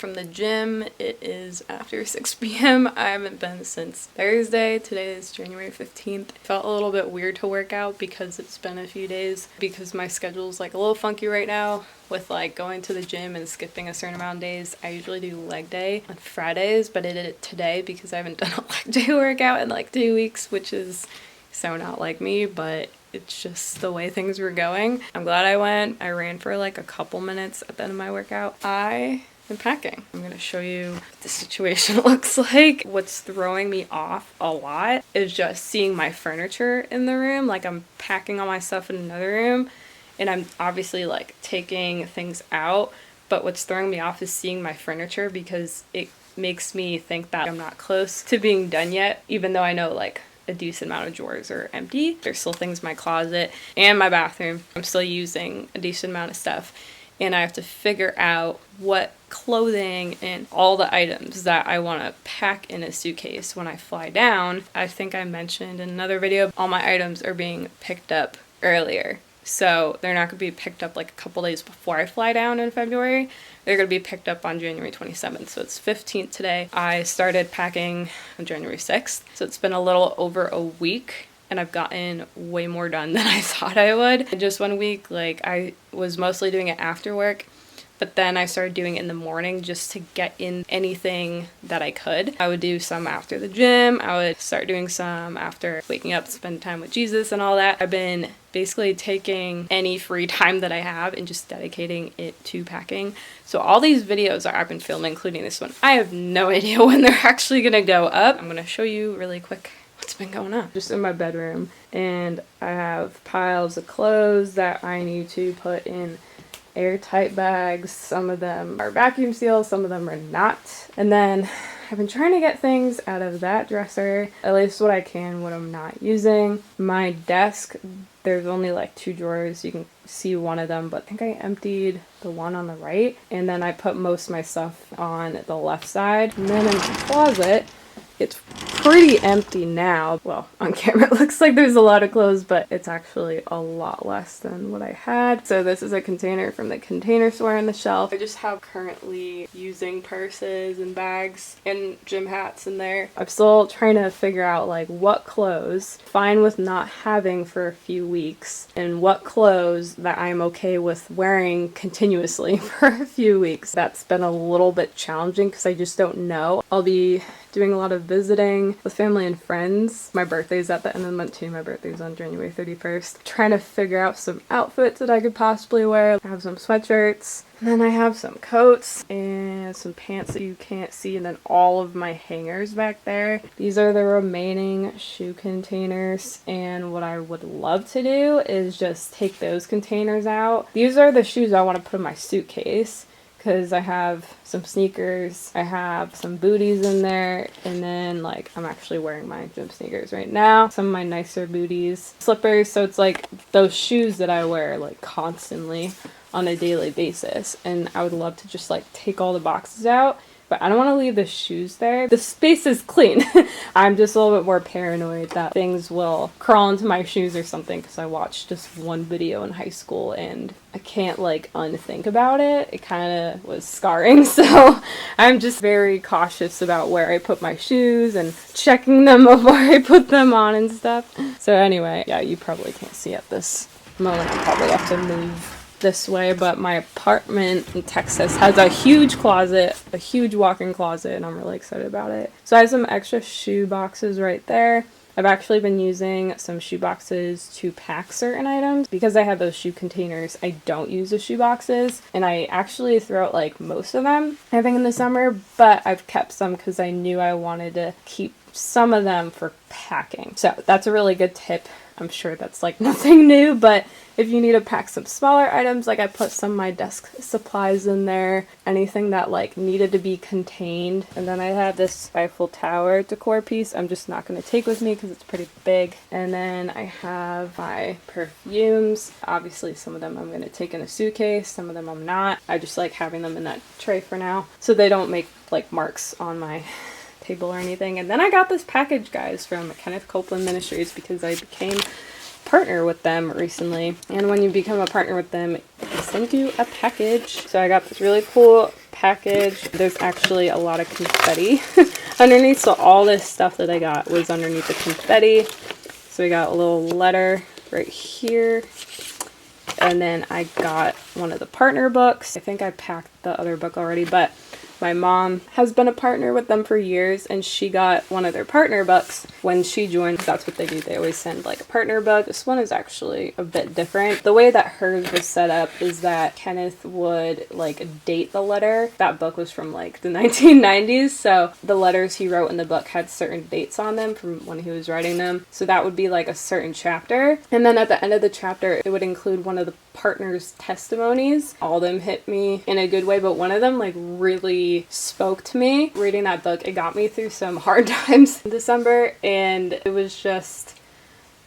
from the gym. It is after 6 p.m. I haven't been since Thursday. Today is January 15th. It felt a little bit weird to work out because it's been a few days because my schedule's like a little funky right now with like going to the gym and skipping a certain amount of days. I usually do leg day on Fridays, but I did it today because I haven't done a leg day workout in like 2 weeks, which is so not like me, but it's just the way things were going. I'm glad I went. I ran for like a couple minutes at the end of my workout. I am packing. I'm gonna show you what the situation looks like. What's throwing me off a lot is just seeing my furniture in the room. Like I'm packing all my stuff in another room and I'm obviously like taking things out, but what's throwing me off is seeing my furniture because it makes me think that I'm not close to being done yet, even though I know like a decent amount of drawers are empty. There's still things in my closet and my bathroom. I'm still using a decent amount of stuff, and I have to figure out what clothing and all the items that I want to pack in a suitcase when I fly down. I think I mentioned in another video, all my items are being picked up earlier. So they're not going to be picked up like a couple days before I fly down in February. They're going to be picked up on January 27th. So it's 15th today. I started packing on January 6th. So it's been a little over a week and I've gotten way more done than I thought I would. In just 1 week, like I was mostly doing it after work, but then I started doing it in the morning just to get in anything that I could. I would do some after the gym. I would start doing some after waking up, spend time with Jesus and all that. I've been basically taking any free time that I have and just dedicating it to packing. So all these videos that I've been filming, including this one, I have no idea when they're actually gonna go up. I'm gonna show you really quick what's been going on. Just in my bedroom, and I have piles of clothes that I need to put in airtight bags. Some of them are vacuum sealed, some of them are not. And then I've been trying to get things out of that dresser, at least what I can, what I'm not using. My desk, there's only like 2 drawers. You can see one of them, but I think I emptied the one on the right. And then I put most of my stuff on the left side. And then in the closet, it's pretty empty now. Well, on camera it looks like there's a lot of clothes, but it's actually a lot less than what I had. So this is a container from the Container Store on the shelf. I just have currently using purses and bags and gym hats in there. I'm still trying to figure out like what clothes fine with not having for a few weeks and what clothes that I'm okay with wearing continuously for a few weeks. That's been a little bit challenging because I just don't know. I'll be doing a lot of visiting with family and friends. My birthday's at the end of the month too. My birthday's on January 31st. Trying to figure out some outfits that I could possibly wear. I have some sweatshirts, and then I have some coats and some pants that you can't see, and then all of my hangers back there. These are the remaining shoe containers, and what I would love to do is just take those containers out. These are the shoes I want to put in my suitcase, because I have some sneakers, I have some booties in there, and then like I'm actually wearing my gym sneakers right now, some of my nicer booties, slippers. So it's like those shoes that I wear like constantly on a daily basis, and I would love to just like take all the boxes out, but I don't want to leave the shoes there. The space is clean. I'm just a little bit more paranoid that things will crawl into my shoes or something, because I watched just one video in high school and I can't like unthink about it. It kind of was scarring, so I'm just very cautious about where I put my shoes and checking them before I put them on and stuff. So anyway, yeah, you probably can't see at this moment. I probably have to move this way, but my apartment in Texas has a huge closet, a huge walk-in closet, and I'm really excited about it. So I have some extra shoe boxes right there. I've actually been using some shoe boxes to pack certain items. Because I have those shoe containers, I don't use the shoe boxes, and I actually throw out like most of them, I think, in the summer, but I've kept some because I knew I wanted to keep some of them for packing. So that's a really good tip. I'm sure that's like nothing new, but if you need to pack some smaller items, like I put some of my desk supplies in there, anything that like needed to be contained. And then I have this Eiffel Tower decor piece I'm just not going to take with me because it's pretty big. And then I have my perfumes. Obviously some of them I'm going to take in a suitcase, some of them I'm not. I just like having them in that tray for now so they don't make like marks on my table or anything. And then I got this package, guys, from Kenneth Copland Ministries because I became partner with them recently, and when you become a partner with them, they send you a package. So I got this really cool package. There's actually a lot of confetti underneath, so all this stuff that I got was underneath the confetti. So we got a little letter right here. And then I got one of the partner books. I think I packed the other book already, but my mom has been a partner with them for years, and she got one of their partner books when she joined. That's what they do. They always send like a partner book. This one is actually a bit different. The way that hers was set up is that Kenneth would like date the letter. That book was from like the 1990s, so the letters he wrote in the book had certain dates on them from when he was writing them. So that would be like a certain chapter. And then at the end of the chapter, it would include one of the partners' testimonies. All of them hit me in a good way, but one of them like really spoke to me. Reading that book, it got me through some hard times in December, and it was just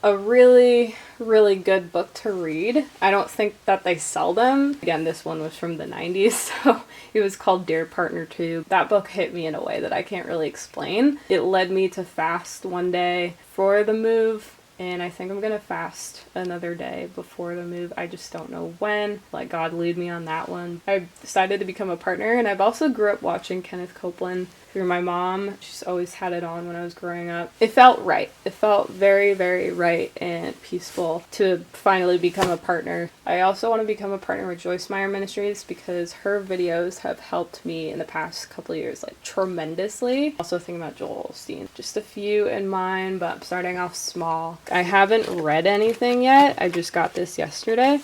a really, really good book to read. I don't think that they sell them. Again, this one was from the 90s, so it was called Dear Partner 2. That book hit me in a way that I can't really explain. It led me to fast one day for the move, and I think I'm gonna fast another day before the move. I just don't know when. Let God lead me on that one. I decided to become a partner, and I've also grew up watching Kenneth Copland through my mom. She's always had it on when I was growing up. It felt right. It felt very, very right and peaceful to finally become a partner. I also want to become a partner with JEBeauty Ministries because her videos have helped me in the past couple of years like tremendously. Also thinking about Joel Osteen. Just a few in mind, but I'm starting off small. I haven't read anything yet. I just got this yesterday.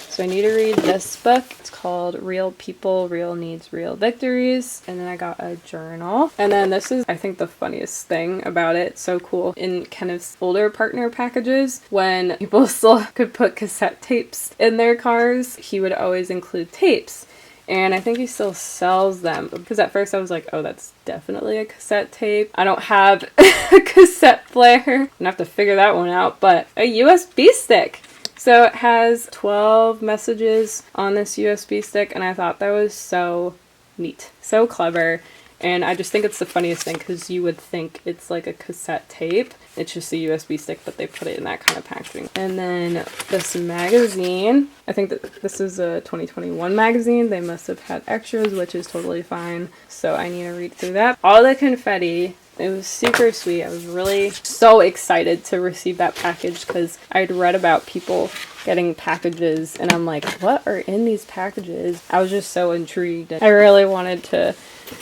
So I need to read this book. It's called Real People, Real Needs, Real Victories. And then I got a journal. And then this is, I think, the funniest thing about it. It's so cool. In Kenneth's older partner packages, when people still could put cassette tapes in their cars, he would always include tapes. And I think he still sells them. Because at first I was like, oh, that's definitely a cassette tape. I don't have a cassette player. I'm gonna have to figure that one out. But a USB stick. So it has 12 messages on this USB stick, and I thought that was so neat, so clever. And I just think it's the funniest thing because you would think it's like a cassette tape. It's just a USB stick, but they put it in that kind of packaging. And then this magazine, I think that this is a 2021 magazine. They must have had extras, which is totally fine. So I need to read through that. All the confetti. It was super sweet. I was really so excited to receive that package because I'd read about people getting packages and I'm like, what are in these packages? I was just so intrigued. I really wanted to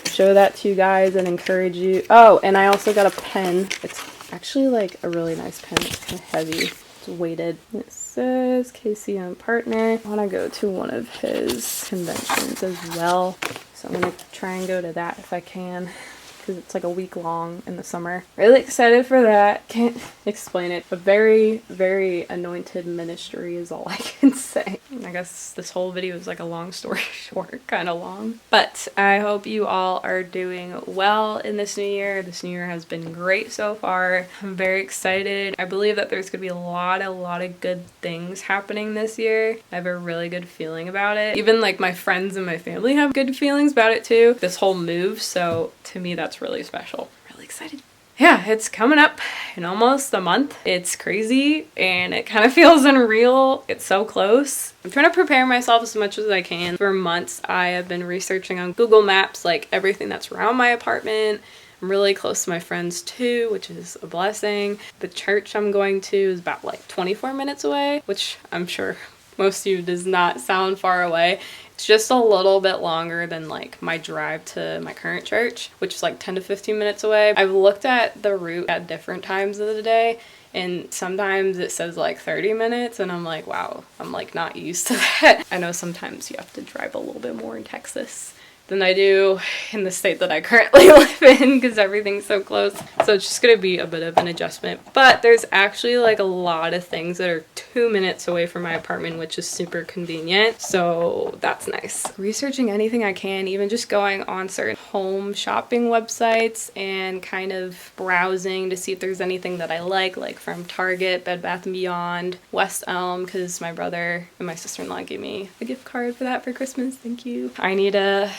show that to you guys and encourage you. Oh, and I also got a pen. It's actually like a really nice pen. It's kind of heavy. It's weighted. It says KCM Partner. I want to go to one of his conventions as well. So I'm going to try and go to that if I can, because it's like a week long in the summer. Really excited for that. Can't explain it. A very, very anointed ministry is all I can say. I guess this whole video is like a long story short, kind of long. But I hope you all are doing well in this new year. This new year has been great so far. I'm very excited. I believe that there's gonna be a lot of good things happening this year. I have a really good feeling about it. Even like my friends and my family have good feelings about it too. This whole move, so to me that's really special. Really excited. Yeah, it's coming up in almost a month. It's crazy and it kind of feels unreal. It's so close. I'm trying to prepare myself as much as I can. For months, I have been researching on Google Maps, like everything that's around my apartment. I'm really close to my friends too, which is a blessing. The church I'm going to is about like 24 minutes away, which I'm sure most of you does not sound far away. It's just a little bit longer than like my drive to my current church, which is like 10 to 15 minutes away. I've looked at the route at different times of the day, and sometimes it says like 30 minutes and I'm like, wow, I'm like not used to that. I know sometimes you have to drive a little bit more in Texas than I do in the state that I currently live in because everything's so close. So it's just gonna be a bit of an adjustment. But there's actually like a lot of things that are 2 minutes away from my apartment, which is super convenient. So that's nice. Researching anything I can, even just going on certain home shopping websites and kind of browsing to see if there's anything that I like from Target, Bed Bath & Beyond, West Elm, because my brother and my sister-in-law gave me a gift card for that for Christmas. Thank you. I need to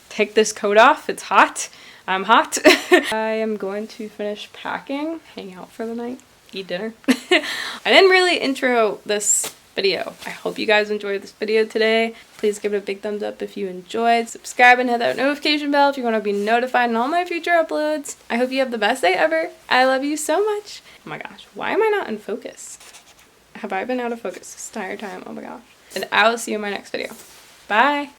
take this coat off. It's hot. I'm hot. I am going to finish packing, hang out for the night, eat dinner. I didn't really intro this video. I hope you guys enjoyed this video today. Please give it a big thumbs up if you enjoyed. Subscribe and hit that notification bell if you want to be notified on all my future uploads. I hope you have the best day ever. I love you so much. Oh my gosh, why am I not in focus? Have I been out of focus this entire time? Oh my gosh. And I will see you in my next video. Bye!